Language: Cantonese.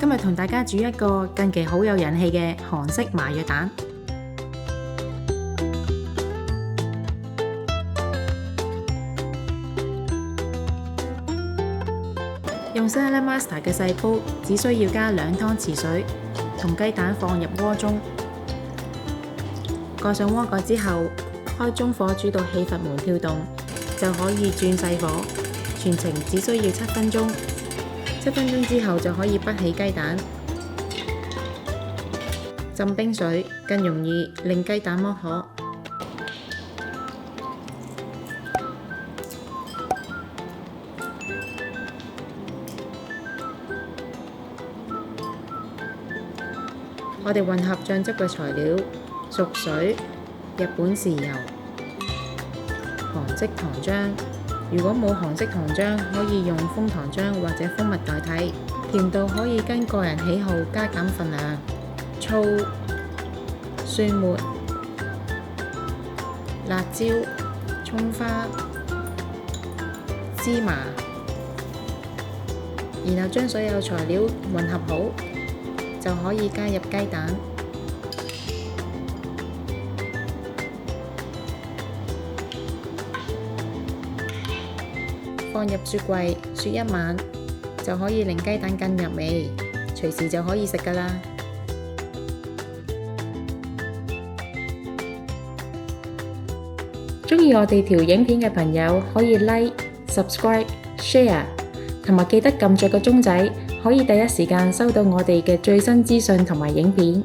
今日同大家煮一個近期好有人氣嘅韓式麻藥蛋。用 Salad Master 嘅細煲，只需要加2湯匙水，同雞蛋放入鍋中。蓋上鍋蓋之後，開中火煮到氣閥門跳動，就可以轉細火，全程只需要7分鐘。7分鐘之後就可以潷起雞蛋，浸冰水更容易令雞蛋剝殼。我哋混合醬汁嘅材料：熟水、日本豉油、韓式糖漿。如果冇韓式糖漿，可以用楓糖漿或者蜂蜜代替。甜度可以跟個人喜好加減份量。醋、蒜末、辣椒、蔥花、芝麻，然後將所有材料混合好，就可以加入雞蛋。放入雪櫃雪1晚，就可以令雞蛋更入味，隨時就可以食㗎喇。鍾意我哋條影片嘅朋友可以 Like、Subscribe、Share， 同埋記得撳着個鐘仔，可以第一時間收到我哋嘅最新資訊同埋影片。